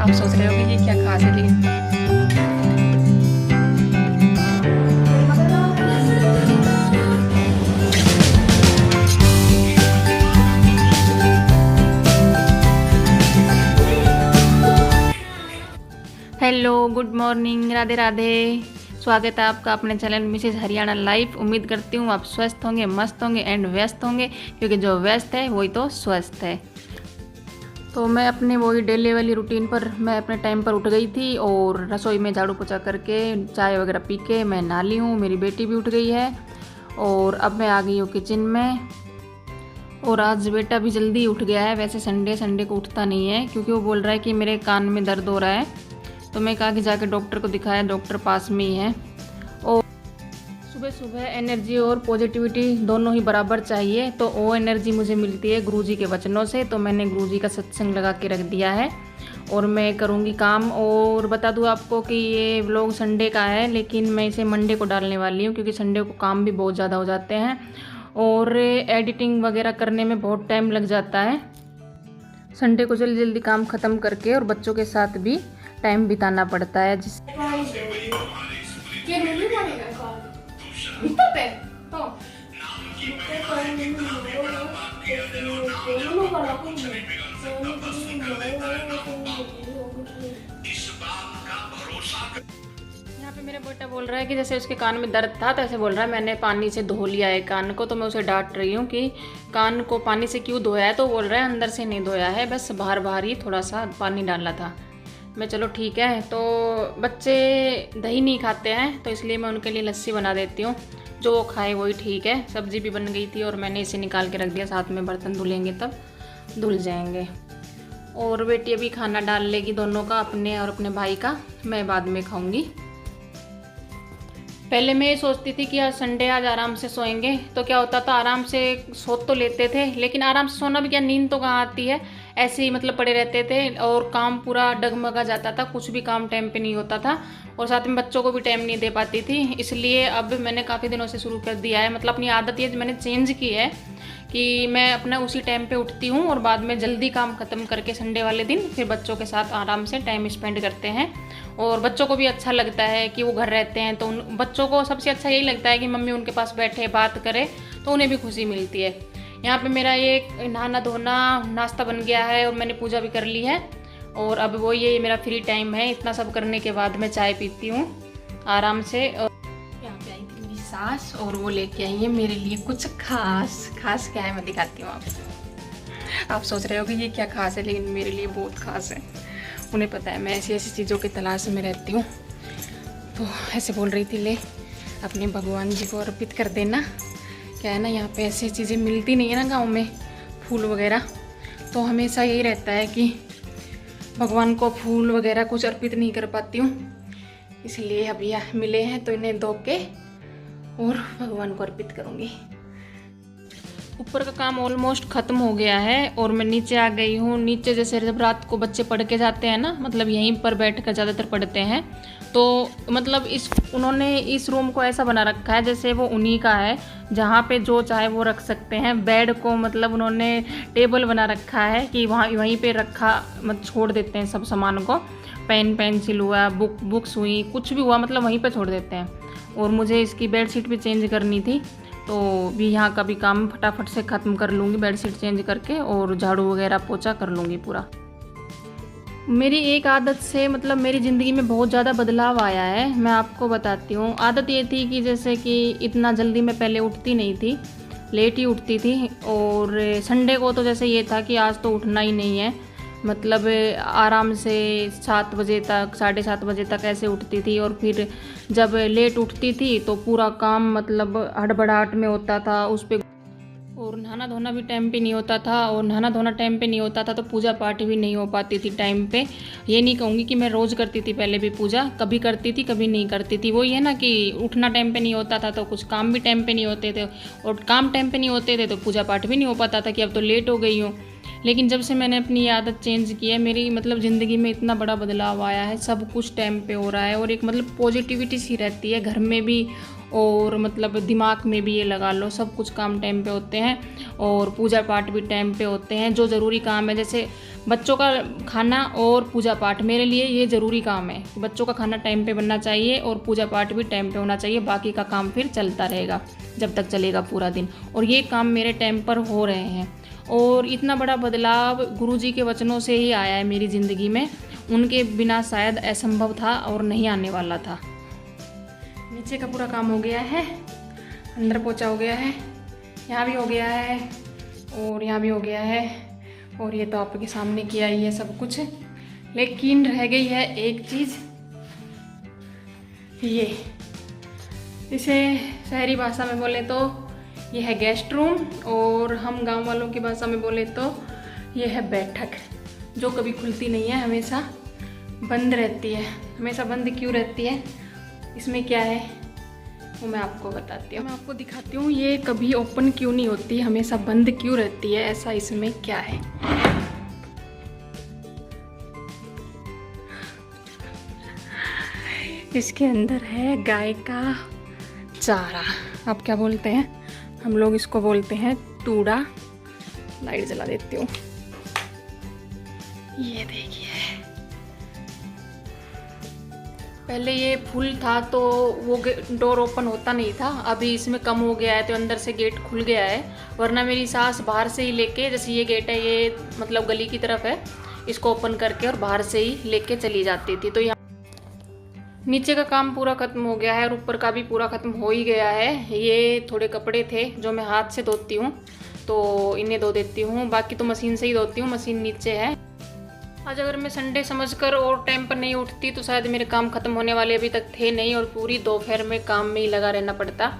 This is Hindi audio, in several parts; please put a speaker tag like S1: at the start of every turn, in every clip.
S1: आप सोच रहे होंगे ये क्या खास है, लेकिन hello, good morning, Radhe Radhe. स्वागत है आपका अपने चैनल मिसेज हरियाणा लाइफ। उम्मीद करती हूँ आप स्वस्थ होंगे, मस्त होंगे एंड व्यस्त होंगे, क्योंकि जो व्यस्त है वही तो स्वस्थ है। तो मैं अपने वही डेली वाली रूटीन पर मैं अपने टाइम पर उठ गई थी और रसोई में झाड़ू पोछा करके चाय वगैरह पी के मैं नहा ली हूँ। मेरी बेटी भी उठ गई है और अब मैं आ गई हूँ किचन में। और आज बेटा भी जल्दी उठ गया है। वैसे संडे को उठता नहीं है, क्योंकि वो बोल रहा है कि मेरे कान में दर्द हो रहा है। तो मैं कहा कि जाके डॉक्टर को दिखाया, डॉक्टर पास में ही है। और सुबह सुबह एनर्जी और पॉजिटिविटी दोनों ही बराबर चाहिए, तो वो एनर्जी मुझे मिलती है गुरुजी के वचनों से। तो मैंने गुरुजी का सत्संग लगा के रख दिया है और मैं करूँगी काम। और बता दूँ आपको कि ये व्लॉग संडे का है, लेकिन मैं इसे मंडे को डालने वाली हूँ, क्योंकि संडे को काम भी बहुत ज़्यादा हो जाते हैं और एडिटिंग वगैरह करने में बहुत टाइम लग जाता है। संडे को जल्दी जल्दी काम ख़त्म करके और बच्चों के साथ भी टाइम बिताना पड़ता है। यहाँ पे मेरा बेटा बोल रहा है कि जैसे उसके कान में दर्द था, तो ऐसे बोल रहा है मैंने पानी से धो लिया है कान को। तो मैं उसे डांट रही हूँ कि कान को पानी से क्यों धोया है। तो बोल रहा है अंदर से नहीं धोया है, बस बाहर बाहर ही थोड़ा सा पानी डाला था। मैं चलो ठीक है। तो बच्चे दही नहीं खाते हैं, तो इसलिए मैं उनके लिए लस्सी बना देती हूँ। जो वो खाए वही ठीक है। सब्जी भी बन गई थी और मैंने इसे निकाल के रख दिया, साथ में बर्तन धुलेंगे तब धुल जाएंगे। और बेटी अभी खाना डाल लेगी दोनों का, अपने और अपने भाई का। मैं बाद में खाऊंगी। पहले मैं ये सोचती थी कि आज संडे, आज आराम से सोएंगे। तो क्या होता था, आराम से सो तो लेते थे, लेकिन आराम से सोना भी क्या, नींद तो कहाँ आती है। ऐसे ही मतलब पड़े रहते थे और काम पूरा डगमगा जाता था, कुछ भी काम टाइम पे नहीं होता था और साथ में बच्चों को भी टाइम नहीं दे पाती थी। इसलिए अब मैंने काफ़ी दिनों से शुरू कर दिया है, मतलब अपनी आदत ये मैंने चेंज की है कि मैं अपना उसी टाइम पे उठती हूँ और बाद में जल्दी काम ख़त्म करके संडे वाले दिन फिर बच्चों के साथ आराम से टाइम स्पेंड करते हैं। और बच्चों को भी अच्छा लगता है कि वो घर रहते हैं, तो उन बच्चों को सबसे अच्छा यही लगता है कि मम्मी उनके पास बैठे बात करे, तो उन्हें भी खुशी मिलती है। यहाँ पे मेरा ये नहाना धोना नाश्ता बन गया है और मैंने पूजा भी कर ली है। और अब वो ये मेरा फ्री टाइम है। इतना सब करने के बाद मैं चाय पीती हूँ आराम से। यहाँ पे आई थी मेरी सास और वो लेके आई है मेरे लिए कुछ खास। खास क्या है मैं दिखाती हूँ आपको। आप सोच रहे हो कि ये क्या खास है, लेकिन मेरे लिए बहुत खास है। उन्हें पता है मैं ऐसी ऐसी चीज़ों की तलाश में रहती हूँ। तो ऐसे बोल रही थी ले अपने भगवान जी को अर्पित कर देना। क्या है ना, यहाँ पे ऐसी चीज़ें मिलती नहीं है ना गाँव में, फूल वगैरह। तो हमेशा यही रहता है कि भगवान को फूल वगैरह कुछ अर्पित नहीं कर पाती हूँ, इसलिए अभी मिले हैं तो इन्हें धो के और भगवान को अर्पित करूँगी। ऊपर का काम ऑलमोस्ट ख़त्म हो गया है और मैं नीचे आ गई हूँ। नीचे जैसे जब रात को बच्चे पढ़ के जाते हैं ना, मतलब यहीं पर बैठ कर ज़्यादातर पढ़ते हैं, तो मतलब उन्होंने इस रूम को ऐसा बना रखा है जैसे वो उन्हीं का है, जहाँ पे जो चाहे वो रख सकते हैं। बेड को मतलब उन्होंने टेबल बना रखा है कि वहीं पे रखा, मतलब छोड़ देते हैं सब सामान को। पेन पेंसिल हुआ, बुक्स हुई, कुछ भी हुआ, मतलब वहीं पर छोड़ देते हैं। और मुझे इसकी बेडशीट भी चेंज करनी थी, तो भी यहाँ का भी काम फटाफट से ख़त्म कर लूँगी, बेडशीट चेंज करके और झाड़ू वगैरह पोछा कर लूँगी पूरा। मेरी एक आदत से मतलब मेरी ज़िंदगी में बहुत ज़्यादा बदलाव आया है, मैं आपको बताती हूँ। आदत ये थी कि जैसे कि इतना जल्दी मैं पहले उठती नहीं थी, लेट ही उठती थी। और संडे को तो जैसे ये था कि आज तो उठना ही नहीं है, मतलब आराम से 7 बजे तक, 7:30 बजे तक ऐसे उठती थी। और फिर जब लेट उठती थी तो पूरा काम मतलब हड़बड़ाहट में होता था उस पर। और नहाना धोना भी टाइम पे नहीं होता था, और नहाना धोना टाइम पे नहीं होता था तो पूजा पाठ भी नहीं हो पाती थी टाइम पे। ये नहीं कहूँगी कि मैं रोज़ करती थी, पहले भी पूजा कभी करती थी कभी नहीं करती थी। वो ये ना कि उठना टाइम पे नहीं होता था तो कुछ काम भी टाइम पे नहीं होते थे, और काम टाइम पे नहीं होते थे तो पूजा पाठ भी नहीं हो पाता था कि अब तो लेट हो गई हूँ। लेकिन जब से मैंने अपनी ये आदत चेंज की है, मेरी मतलब ज़िंदगी में इतना बड़ा बदलाव आया है। सब कुछ टाइम पे हो रहा है और एक मतलब पॉजिटिविटी सी रहती है घर में भी और मतलब दिमाग में भी ये लगा लो, सब कुछ काम टाइम पे होते हैं और पूजा पाठ भी टाइम पे होते हैं। जो ज़रूरी काम है जैसे बच्चों का खाना और पूजा पाठ, मेरे लिए ये ज़रूरी काम है कि बच्चों का खाना टाइम पे बनना चाहिए और पूजा पाठ भी टाइम पे होना चाहिए। बाकी का काम फिर चलता रहेगा जब तक चलेगा पूरा दिन, और ये काम मेरे टाइम पर हो रहे हैं। और इतना बड़ा बदलाव गुरुजी के वचनों से ही आया है मेरी ज़िंदगी में, उनके बिना शायद असंभव था और नहीं आने वाला था। नीचे का पूरा काम हो गया है, अंदर पोछा हो गया है, यहाँ भी हो गया है और यहाँ भी हो गया है, और ये तो आपके सामने किया ही है सब कुछ। लेकिन रह गई है एक चीज़, ये इसे शहरी भाषा में बोले तो ये है गेस्ट रूम, और हम गांव वालों की भाषा में बोले तो ये है बैठक, जो कभी खुलती नहीं है, हमेशा बंद रहती है। हमेशा बंद क्यों रहती है, इसमें क्या है वो मैं आपको बताती हूँ, मैं आपको दिखाती हूँ। ये कभी ओपन क्यों नहीं होती, हमेशा बंद क्यों रहती है, ऐसा इसमें क्या है। इसके अंदर है गाय का चारा, आप क्या बोलते हैं, हम लोग इसको बोलते हैं तूड़ा। लाइट जला देती हूँ, ये देखिए। पहले ये फुल था तो वो डोर ओपन होता नहीं था, अभी इसमें कम हो गया है तो अंदर से गेट खुल गया है। वरना मेरी सास बाहर से ही लेके, जैसे ये गेट है ये मतलब गली की तरफ है, इसको ओपन करके और बाहर से ही लेके चली जाती थी। तो यहाँ नीचे का काम पूरा ख़त्म हो गया है और ऊपर का भी पूरा ख़त्म हो ही गया है। ये थोड़े कपड़े थे जो मैं हाथ से धोती हूँ तो इन्हें धो देती हूँ, बाकी तो मशीन से ही धोती हूँ, मशीन नीचे है। आज अगर मैं संडे समझकर और टाइम पर नहीं उठती तो शायद मेरे काम ख़त्म होने वाले अभी तक थे नहीं, और पूरी दोपहर में काम में ही लगा रहना पड़ता।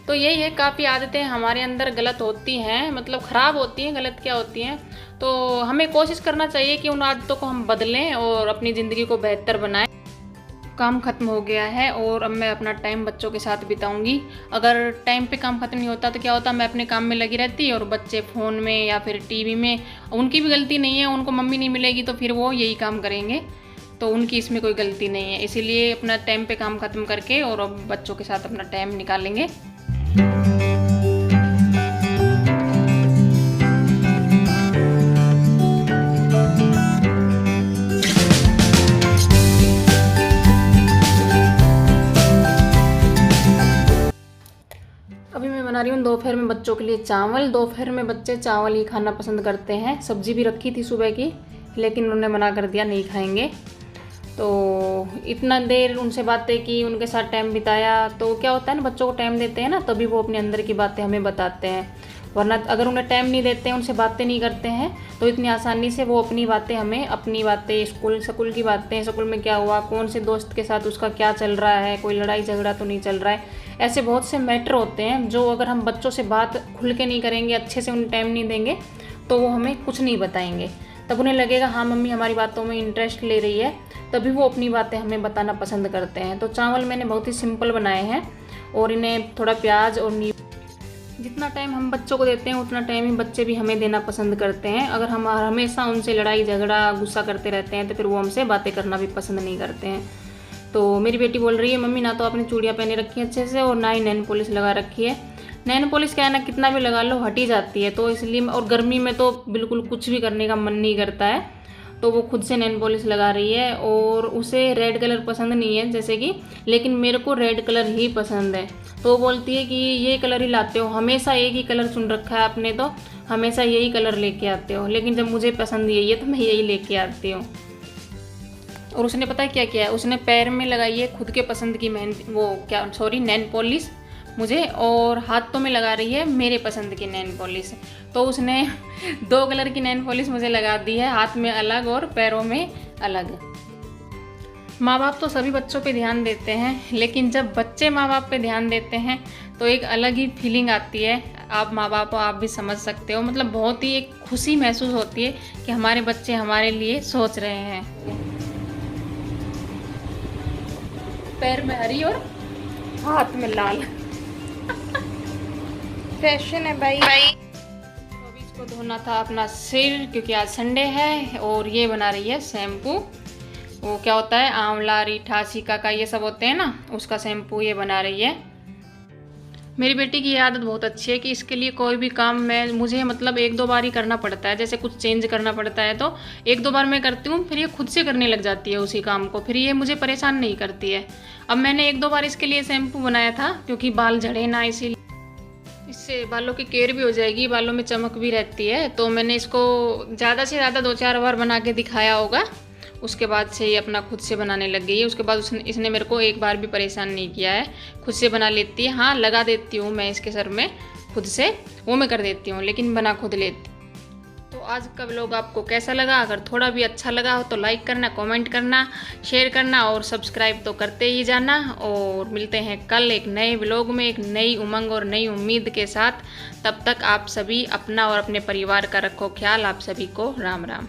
S1: तो यही है, काफ़ी आदतें हमारे अंदर गलत होती हैं, मतलब ख़राब होती हैं, गलत क्या होती हैं। तो हमें कोशिश करना चाहिए कि उन आदतों को हम बदलें और अपनी ज़िंदगी को बेहतर बनाएं। काम ख़त्म हो गया है और अब मैं अपना टाइम बच्चों के साथ बिताऊंगी। अगर टाइम पे काम ख़त्म नहीं होता तो क्या होता, मैं अपने काम में लगी रहती और बच्चे फ़ोन में या फिर टीवी में। उनकी भी गलती नहीं है, उनको मम्मी नहीं मिलेगी तो फिर वो यही काम करेंगे, तो उनकी इसमें कोई गलती नहीं है। इसीलिए अपना टाइम पे काम ख़त्म करके और अब बच्चों के साथ अपना टाइम निकालेंगे। बना रही हूँ दोपहर में बच्चों के लिए चावल। दोपहर में बच्चे चावल ही खाना पसंद करते हैं। सब्जी भी रखी थी सुबह की, लेकिन उन्होंने मना कर दिया, नहीं खाएंगे। तो इतना देर उनसे बातें की, उनके साथ टाइम बिताया। तो क्या होता है ना, बच्चों को टाइम देते हैं ना तभी वो अपने अंदर की बातें हमें बताते हैं, वरना अगर उन्हें टाइम नहीं देते हैं, उनसे बातें नहीं करते हैं तो इतनी आसानी से वो अपनी बातें हमें, अपनी बातें स्कूल की बातें, स्कूल में क्या हुआ, कौन से दोस्त के साथ उसका क्या चल रहा है, कोई लड़ाई झगड़ा तो नहीं चल रहा है, ऐसे बहुत से मैटर होते हैं जो अगर हम बच्चों से बात खुल के नहीं करेंगे, अच्छे से उन्हें टाइम नहीं देंगे तो वो हमें कुछ नहीं बताएंगे। तब उन्हें लगेगा हाँ मम्मी हमारी बातों में इंटरेस्ट ले रही है, तभी वो अपनी बातें हमें बताना पसंद करते हैं। तो चावल मैंने बहुत ही सिंपल बनाए हैं और इन्हें थोड़ा प्याज और जितना टाइम हम बच्चों को देते हैं उतना टाइम ही बच्चे भी हमें देना पसंद करते हैं। अगर हम हमेशा उनसे लड़ाई झगड़ा गुस्सा करते रहते हैं तो फिर वो हमसे बातें करना भी पसंद नहीं करते हैं। तो मेरी बेटी बोल रही है मम्मी ना तो आपने चूड़ियाँ पहने रखी हैं अच्छे से और ना ही नैन पॉलिश लगा रखी है। नैन पॉलिश क्या है ना, कितना भी लगा लो हट ही जाती है, तो इसलिए, और गर्मी में तो बिल्कुल कुछ भी करने का मन नहीं करता है, तो वो खुद से नैन पॉलिश लगा रही है। और उसे रेड कलर पसंद नहीं है जैसे कि, लेकिन मेरे को रेड कलर ही पसंद है। तो वो बोलती है कि ये कलर ही लाते हो, हमेशा एक ही कलर चुन रखा है आपने, तो हमेशा यही कलर लेके आते हो, लेकिन जब मुझे पसंद यही है तो मैं यही लेके आती हूँ। और उसने पता है क्या किया है, उसने पैर में लगाई है खुद के पसंद की नैन पॉलिश मुझे, और हाथों में लगा रही है मेरे पसंद की नैन पॉलिश। तो उसने 2 कलर की नैन पॉलिश मुझे लगा दी है, हाथ में अलग और पैरों में अलग। माँ बाप तो सभी बच्चों पे ध्यान देते हैं, लेकिन जब बच्चे माँ बाप पे ध्यान देते हैं तो एक अलग ही फीलिंग आती है। आप माँ बाप हो, आप भी समझ सकते हो, मतलब बहुत ही एक खुशी महसूस होती है कि हमारे बच्चे हमारे लिए सोच रहे हैं। पैर में हरी और हाथ में लाल
S2: फैशन है भाई।
S1: तो अभी इसको धोना था अपना सिर, क्योंकि आज संडे है। और ये बना रही है शैम्पू, वो क्या होता है आंवला रीठा सीका का ये सब होते हैं ना, उसका शैम्पू ये बना रही है। मेरी बेटी की ये आदत बहुत अच्छी है कि इसके लिए कोई भी काम मुझे मतलब 1-2 बार ही करना पड़ता है। जैसे कुछ चेंज करना पड़ता है तो 1-2 बार मैं करती हूँ, फिर ये खुद से करने लग जाती है उसी काम को, फिर ये मुझे परेशान नहीं करती है। अब मैंने 1-2 बार इसके लिए शैम्पू बनाया था क्योंकि बाल झड़े ना, इसीलिए इससे बालों की केयर भी हो जाएगी, बालों में चमक भी रहती है। तो मैंने इसको ज़्यादा से ज़्यादा 2-4 बार बना के दिखाया होगा, उसके बाद से ये अपना खुद से बनाने लग गई है। उसके बाद इसने मेरे को एक बार भी परेशान नहीं किया है, खुद से बना लेती है। हाँ, लगा देती हूँ मैं इसके सर में खुद से, वो मैं कर देती हूँ, लेकिन बना खुद लेती। तो आज का व्लॉग आपको कैसा लगा? अगर थोड़ा भी अच्छा लगा हो तो लाइक करना, कमेंट करना, शेयर करना और सब्सक्राइब तो करते ही जाना। और मिलते हैं कल एक नए व्लॉग में, एक नई उमंग और नई उम्मीद के साथ। तब तक आप सभी अपना और अपने परिवार का रखो ख्याल। आप सभी को राम राम।